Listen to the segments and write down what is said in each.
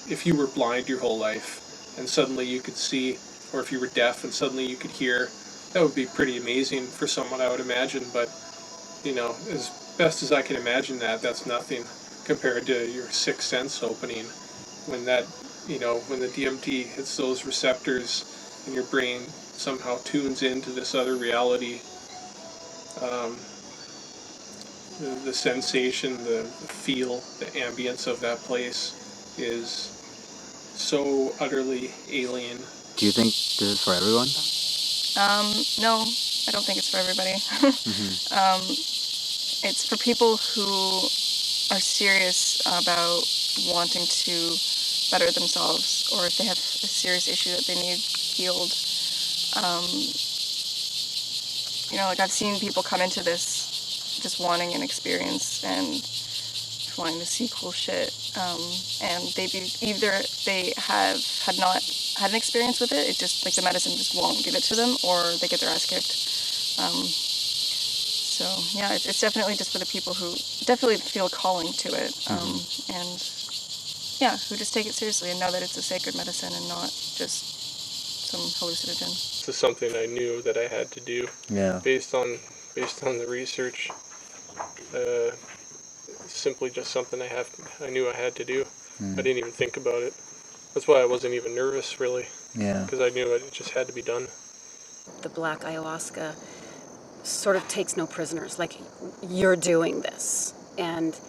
if you were blind your whole life and suddenly you could see, or if you were deaf and suddenly you could hear, that would be pretty amazing for someone, I would imagine. But, as best as I can imagine that's nothing compared to your sixth sense opening. When when the DMT hits those receptors and your brain somehow tunes into this other reality, the sensation, the feel, the ambience of that place is so utterly alien. Do you think this is for everyone? No, I don't think it's for everybody. It's for people who are serious about wanting to better themselves, or if they have a serious issue that they need healed. Like I've seen people come into this just wanting an experience and wanting to see cool shit, and either they have had not had an experience with it, just like the medicine just won't give it to them, or they get their ass kicked. So yeah, it's definitely just for the people who definitely feel a calling to it, and yeah, who just take it seriously and know that it's a sacred medicine and not just some hallucinogen. This is something I knew that I had to do. Yeah. Based on the research, simply just something I knew I had to do. I didn't even think about it. That's why I wasn't even nervous, really. Yeah. Because I knew it just had to be done. The black ayahuasca sort of takes no prisoners. Like, you're doing this, and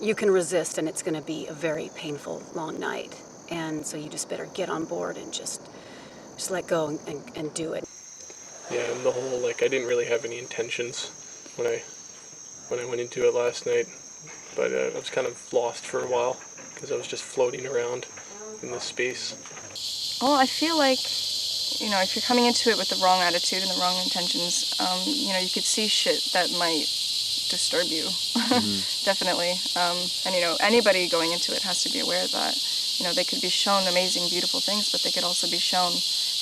you can resist, and it's going to be a very painful, long night. And so you just better get on board and just let go and do it. Yeah, and the whole, I didn't really have any intentions when I went into it last night, but I was kind of lost for a while because I was just floating around in this space. Well, I feel like, if you're coming into it with the wrong attitude and the wrong intentions, you could see shit that might disturb you, definitely. And, anybody going into it has to be aware of that. They could be shown amazing, beautiful things, but they could also be shown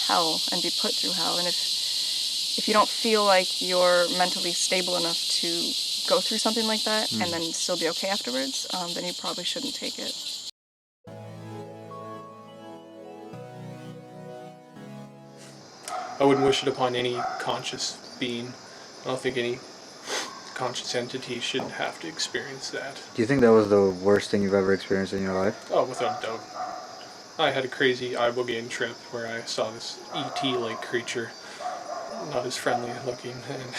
hell and be put through hell. And if you don't feel like you're mentally stable enough to go through something like that and then still be okay afterwards, then you probably shouldn't take it. I wouldn't wish it upon any conscious being. I don't think any conscious entity should have to experience that. Do you think that was the worst thing you've ever experienced in your life? Oh, without doubt. I had a crazy ibogaine trip where I saw this ET-like creature, not as friendly looking, and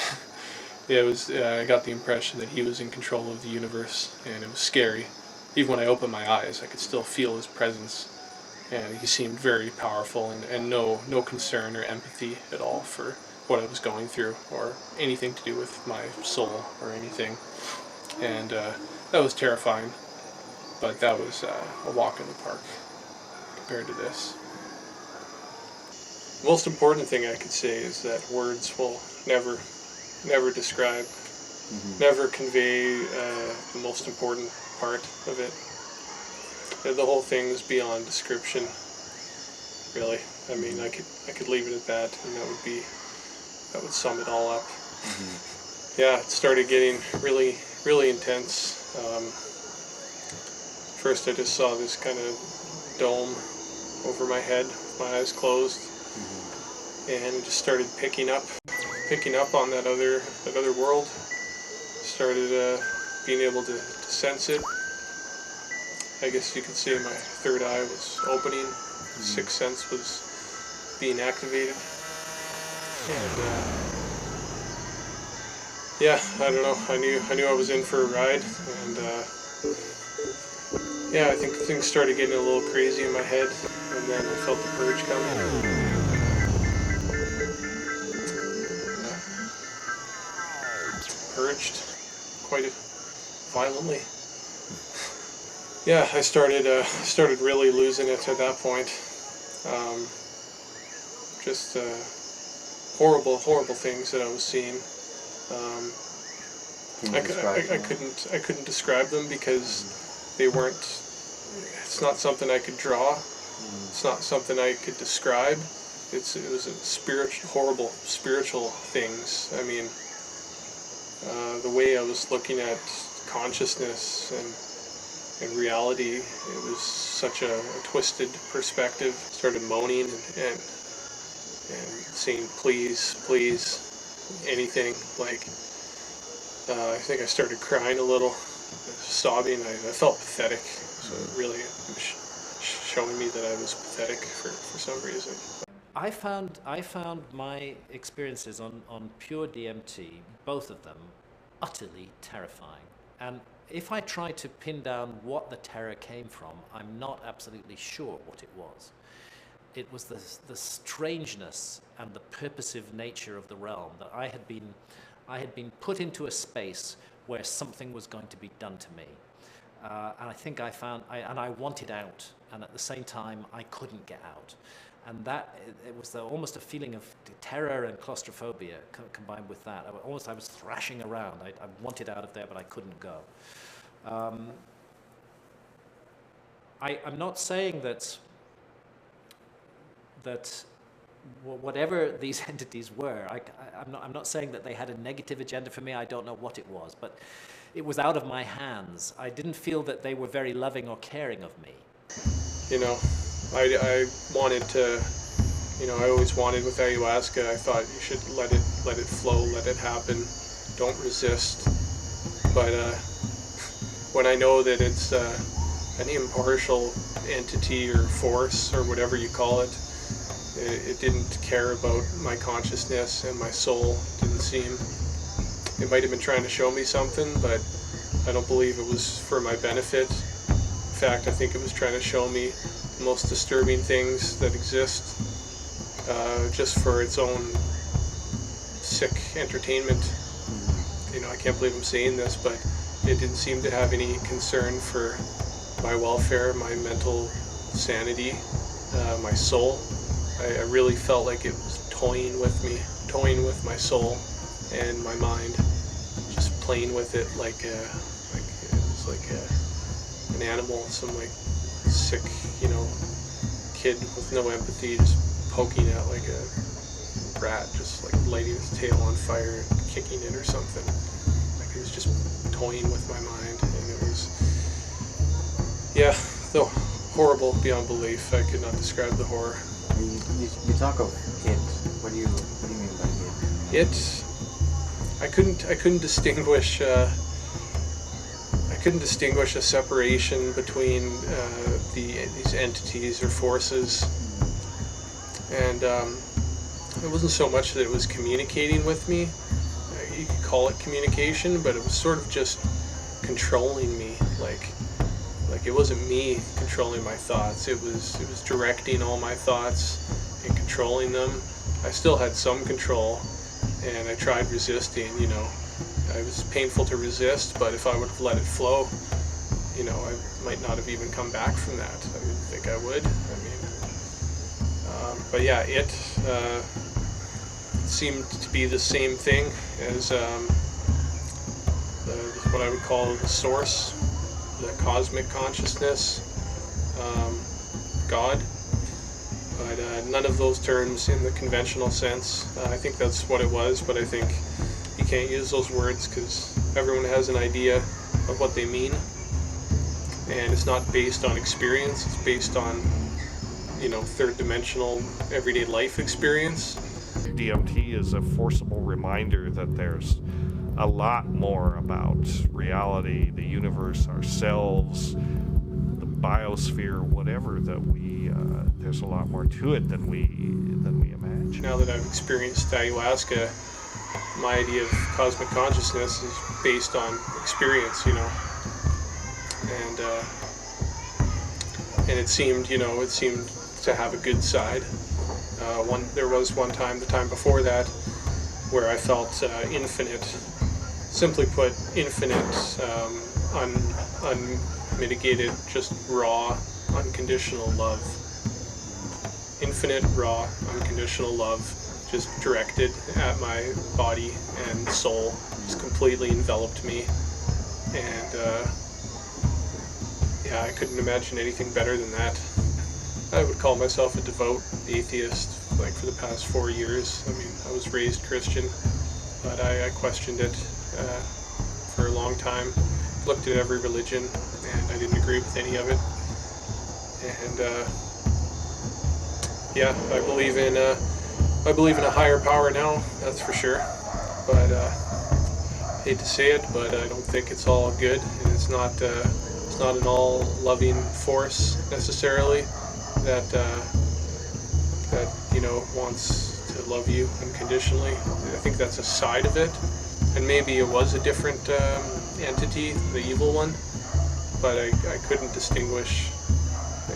I got the impression that he was in control of the universe, and it was scary. Even when I opened my eyes, I could still feel his presence, and he seemed very powerful, and no concern or empathy at all for what I was going through, or anything to do with my soul or anything. And that was terrifying, but that was a walk in the park compared to this. The most important thing I could say is that words will never describe, never convey the most important part of it. The whole thing is beyond description, really. I mean, I could leave it at that, and that would sum it all up. Yeah, it started getting really, really intense. First I just saw this kind of dome over my head with my eyes closed, and it just started picking up on that other world. Started being able to sense it. I guess you could say my third eye was opening, sixth sense was being activated. And yeah, I don't know. I knew I was in for a ride, and yeah, I think things started getting a little crazy in my head, and then I felt the purge coming. Purged quite violently. Yeah, I started really losing it at that point. Just horrible things that I was seeing. I couldn't describe them because they weren't. It's not something I could draw. It's not something I could describe. It was a horrible spiritual things. I mean, the way I was looking at consciousness and in reality, it was such a twisted perspective. Started moaning and saying, please, please, anything. Like, I think I started crying a little, sobbing. I felt pathetic. So it really was showing me that I was pathetic for some reason. I found my experiences on pure DMT, both of them, utterly terrifying. And if I try to pin down what the terror came from, I'm not absolutely sure what it was. It was the strangeness and the purposive nature of the realm, that I had been put into a space where something was going to be done to me. And I think I wanted out, and at the same time I couldn't get out. And that, it was almost a feeling of terror and claustrophobia combined with that. I was thrashing around. I wanted out of there, but I couldn't go. I'm not saying that whatever these entities were, I'm not saying that they had a negative agenda for me. I don't know what it was, but it was out of my hands. I didn't feel that they were very loving or caring of me. You know, I wanted to, I always wanted with ayahuasca, I thought you should let it flow, let it happen, don't resist. But when I know that it's an impartial entity or force or whatever you call it, it didn't care about my consciousness and my soul. Didn't seem. It might have been trying to show me something, but I don't believe it was for my benefit. In fact, I think it was trying to show me the most disturbing things that exist, just for its own sick entertainment. I can't believe I'm saying this, but it didn't seem to have any concern for my welfare, my mental sanity, my soul. I really felt like it was toying with me, toying with my soul and my mind, just playing with it like it was like an animal, some like sick, kid with no empathy, just poking at like a rat, just like lighting its tail on fire and kicking it or something. Like it was just toying with my mind, and it was, though horrible beyond belief. I could not describe the horror. You talk of it. What do you mean by it? It, I couldn't distinguish. I couldn't distinguish a separation between these entities or forces, and it wasn't so much that it was communicating with me. You could call it communication, but it was sort of just controlling me. Like it wasn't me controlling my thoughts. It was directing all my thoughts and controlling them. I still had some control, and I tried resisting. It was painful to resist, but if I would have let it flow, I might not have even come back from that. I didn't think I would. But yeah, it seemed to be the same thing as what I would call the source, the cosmic consciousness, God. But none of those terms in the conventional sense. I think that's what it was, but I think you can't use those words because everyone has an idea of what they mean, and it's not based on experience. It's based on third dimensional everyday life experience. DMT is a forcible reminder that there's a lot more about reality, the universe, ourselves, the biosphere, whatever, that there's a lot more to it than we imagine. Now that I've experienced ayahuasca, my idea of cosmic consciousness is based on experience, and it seemed to have a good side. There was one time, the time before that, where I felt infinite, simply put, infinite, unmitigated, just raw, unconditional love. Infinite, raw, unconditional love, just directed at my body and soul, just completely enveloped me. And I couldn't imagine anything better than that. I would call myself a devout atheist, like for the past 4 years. I was raised Christian, but I questioned it for a long time. looked at every religion, and I didn't agree with any of it. And yeah, I believe in a higher power now. That's for sure. But hate to say it, but I don't think it's all good, and it's not an all loving force necessarily that wants to love you unconditionally. I think that's a side of it, and maybe it was a different entity, the evil one, but I couldn't distinguish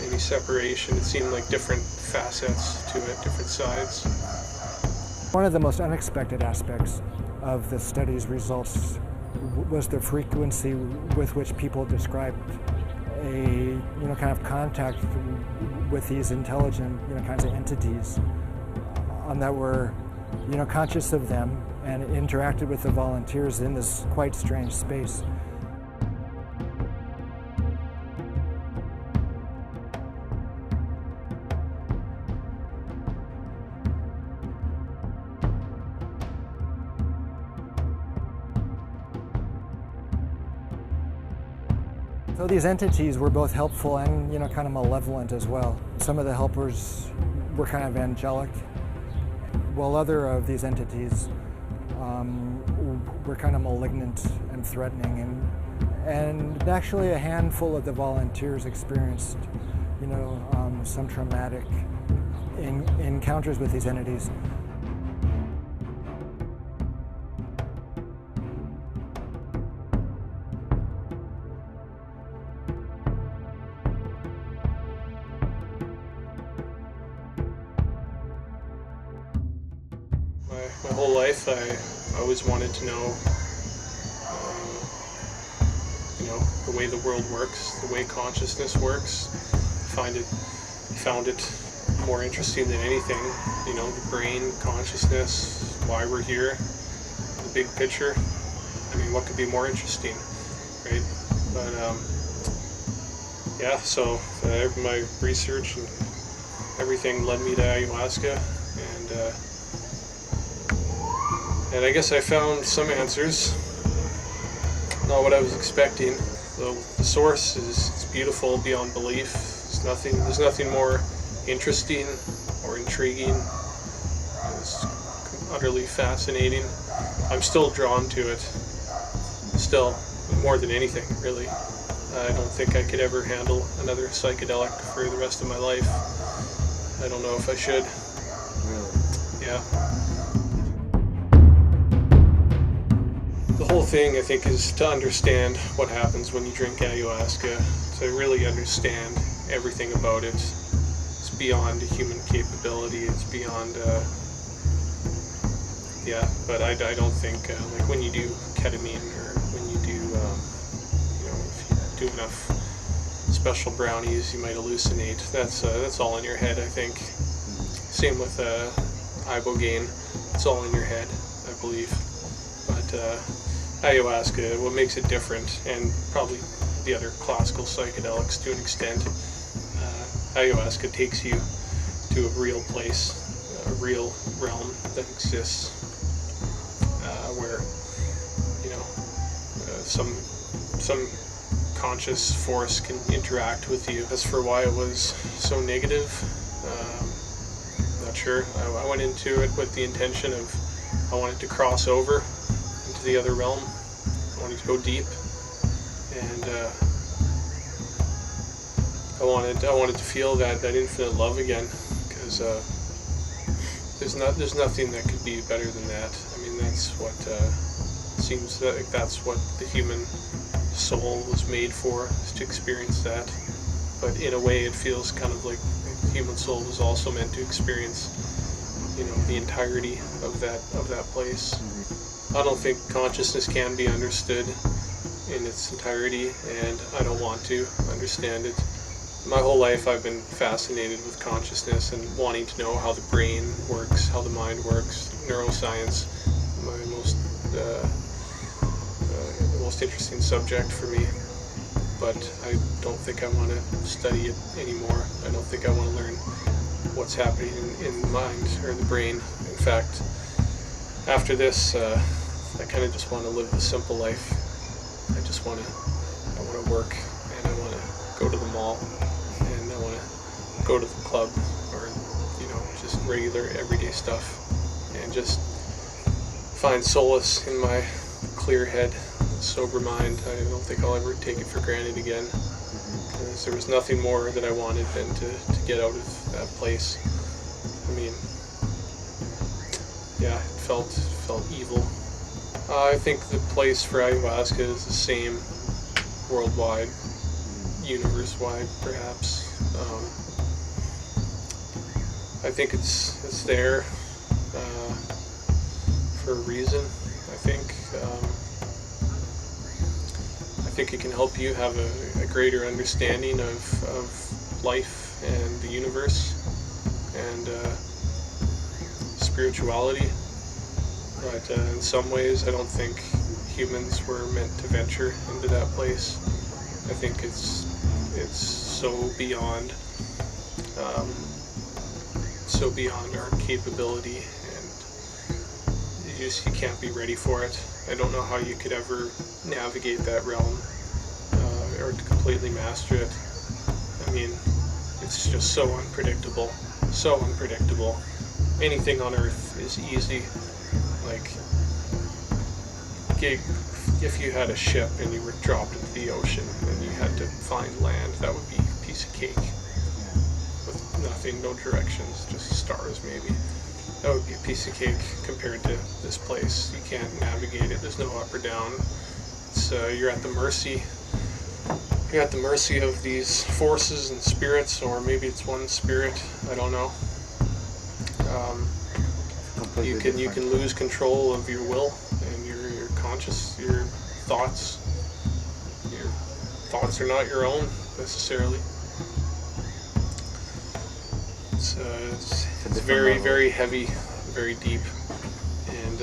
any separation. It seemed like different facets to it, different sides. One of the most unexpected aspects of the study's results was the frequency with which people described a kind of contact with these intelligent kinds of entities that were conscious of them and interacted with the volunteers in this quite strange space. So these entities were both helpful and, kind of malevolent as well. Some of the helpers were kind of angelic, while other of these entities were kind of malignant and threatening. And actually a handful of the volunteers experienced, some traumatic encounters with these entities. My whole life, I always wanted to know, the way the world works, the way consciousness works. Found it more interesting than anything. The brain, consciousness, why we're here, the big picture. I mean, what could be more interesting, right? But yeah, so my research and everything led me to ayahuasca, and I guess I found some answers. Not what I was expecting. The source is beautiful beyond belief. There's nothing more interesting or intriguing. It's utterly fascinating. I'm still drawn to it. Still, more than anything, really. I don't think I could ever handle another psychedelic for the rest of my life. I don't know if I should. Really? Yeah. The whole thing, I think, is to understand what happens when you drink ayahuasca, to really understand everything about it. It's beyond human capability. It's beyond, but I don't think, like when you do ketamine or when you do, if you do enough special brownies, you might hallucinate. That's all in your head, I think. Same with ibogaine. It's all in your head, I believe. But ayahuasca, what makes it different, and probably the other classical psychedelics to an extent, ayahuasca takes you to a real place, a real realm that exists, where some conscious force can interact with you. As for why it was so negative, not sure. I went into it with the intention of I wanted to cross over into the other realm. I wanted to go deep, and I wanted to feel that infinite love again, because there's nothing that could be better than that. I mean, that's what seems like that's what the human soul was made for, is to experience that. But in a way, it feels kind of like the human soul was also meant to experience, the entirety of that place. I don't think consciousness can be understood in its entirety, and I don't want to understand it. My whole life I've been fascinated with consciousness and wanting to know how the brain works, how the mind works. Neuroscience, my most interesting subject for me. But I don't think I want to study it anymore. I don't think I want to learn what's happening in the mind or the brain. In fact, after this, I kind of just want to live the simple life. I just want to want to work, and I want to go to the mall, and I want to go to the club, or, just regular everyday stuff, and just find solace in my clear head, sober mind. I don't think I'll ever take it for granted again, because there was nothing more that I wanted than to get out of that place. I mean, yeah, it felt evil. I think the place for ayahuasca is the same worldwide, universe-wide, perhaps. I think it's there for a reason. I think it can help you have a greater understanding of life and the universe and spirituality. But in some ways, I don't think humans were meant to venture into that place. I think it's so beyond our capability, and you can't be ready for it. I don't know how you could ever navigate that realm or to completely master it. I mean, it's just so unpredictable. So unpredictable. Anything on Earth is easy. Like, if you had a ship and you were dropped into the ocean and you had to find land, that would be a piece of cake. With nothing, no directions, just stars maybe. That would be a piece of cake compared to this place. You can't navigate it. There's no up or down. You're at the mercy. You're at the mercy of these forces and spirits, or maybe it's one spirit. I don't know. You can lose control of your will and your conscious, your thoughts. Your thoughts are not your own necessarily. It's very, very heavy, very deep, and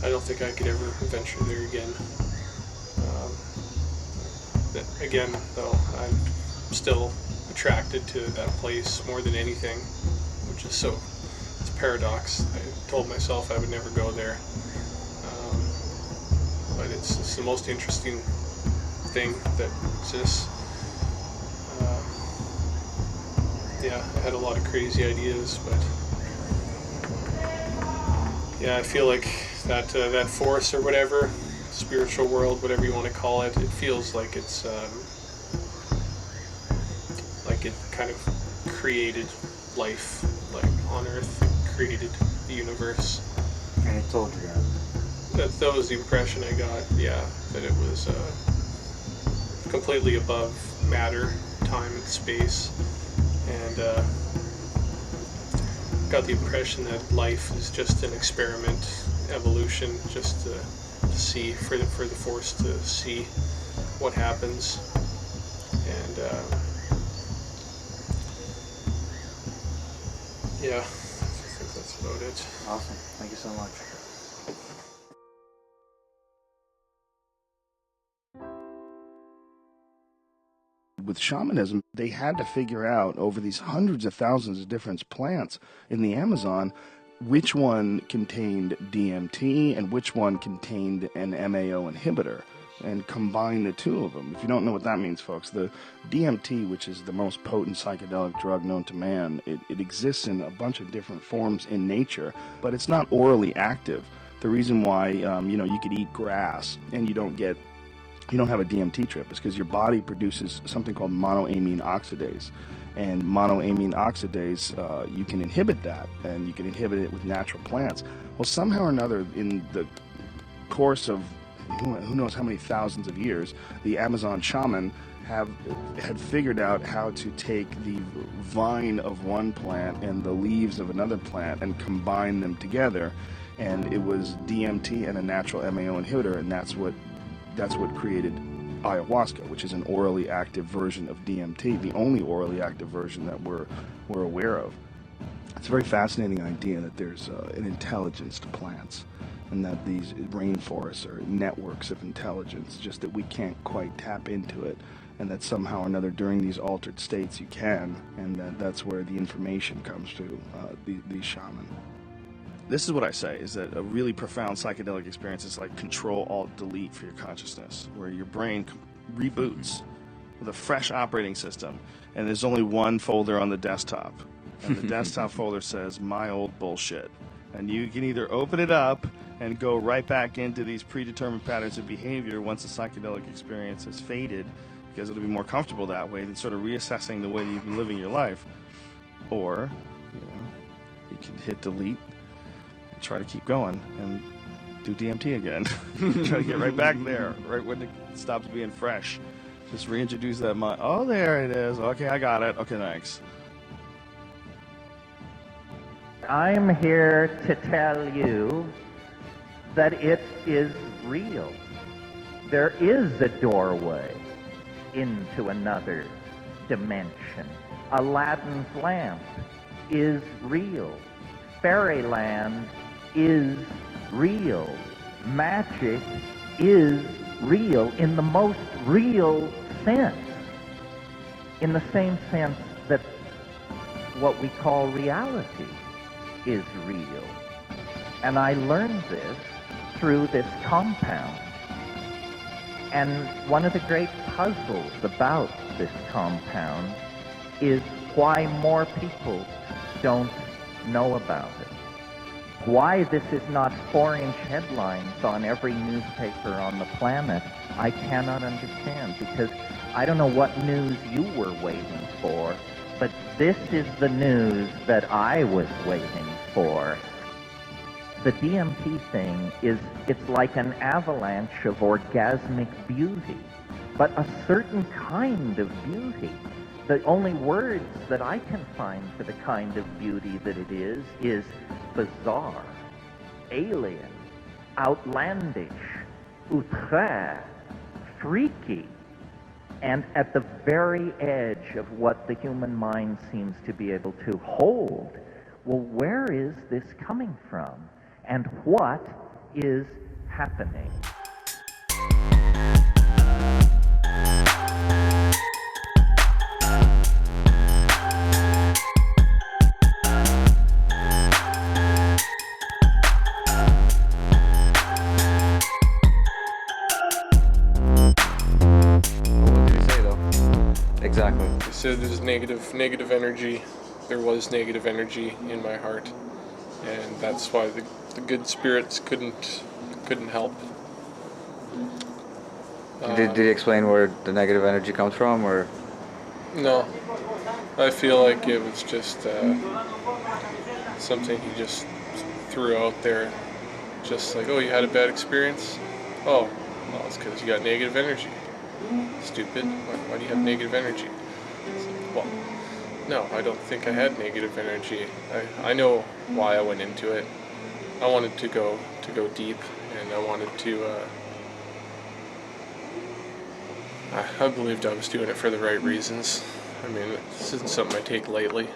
I don't think I could ever venture there again. Again, though, I'm still attracted to that place more than anything, which is it's a paradox. I told myself I would never go there, but it's the most interesting thing that exists. Yeah, I had a lot of crazy ideas, but yeah, I feel like that force or whatever, spiritual world, whatever you want to call it, it feels like it's like it kind of created life, like on Earth, it created the universe. And it told you that. That was the impression I got. Yeah, that it was completely above matter, time, and space. And got the impression that life is just an experiment, evolution, just to see, for the force to see what happens. And yeah, I think that's about it. Awesome. Thank you so much. With shamanism, they had to figure out over these hundreds of thousands of different plants in the Amazon which one contained DMT and which one contained an MAO inhibitor, and combine the two of them. If you don't know what that means, folks, the DMT, which is the most potent psychedelic drug known to man, it exists in a bunch of different forms in nature, but it's not orally active. The reason why you could eat grass and you don't have a DMT trip is because your body produces something called monoamine oxidase. And monoamine oxidase, you can inhibit that, and you can inhibit it with natural plants. Well, somehow or another, in the course of who knows how many thousands of years, the Amazon shaman had figured out how to take the vine of one plant and the leaves of another plant and combine them together, and it was DMT and a natural MAO inhibitor, and that's what created ayahuasca, which is an orally active version of DMT, the only orally active version that we're aware of. It's a very fascinating idea that there's an intelligence to plants, and that these rainforests are networks of intelligence, just that we can't quite tap into it, and that somehow or another during these altered states you can, and that's where the information comes to these shaman. This is what I say, is that a really profound psychedelic experience is like Control Alt Delete for your consciousness, where your brain reboots with a fresh operating system, and there's only one folder on the desktop, and the desktop folder says my old bullshit, and you can either open it up and go right back into these predetermined patterns of behavior once the psychedelic experience has faded, because it'll be more comfortable that way than sort of reassessing the way you've been living your life, or you can hit delete, try to keep going, and do DMT again. Try to get right back there, right when it stops being fresh. Just reintroduce that mind. Oh, there it is. Okay, I got it. Okay, thanks. I'm here to tell you that it is real. There is a doorway into another dimension. Aladdin's lamp is real. Fairyland is real. Magic is real in the most real sense. In the same sense that what we call reality is real. And I learned this through this compound. And one of the great puzzles about this compound is why more people don't know about it. Why this is not 4-inch headlines on every newspaper on the planet, I cannot understand, because I don't know what news you were waiting for, but this is the news that I was waiting for. The DMT thing it's like an avalanche of orgasmic beauty, but a certain kind of beauty. The only words that I can find for the kind of beauty that it is bizarre, alien, outlandish, outre, freaky, and at the very edge of what the human mind seems to be able to hold. Well, where is this coming from? And what is happening? Exactly. He said there's negative energy. There was negative energy in my heart, and that's why the good spirits couldn't help. Did he explain where the negative energy comes from, or? No, I feel like it was just something he just threw out there, just like, oh, you had a bad experience? Oh, well, it's because you got negative energy. Stupid. Why do you have negative energy? Well, no, I don't think I had negative energy. I know why I went into it. I wanted to go deep, and I wanted to. I believed I was doing it for the right reasons. I mean, this isn't something I take lightly.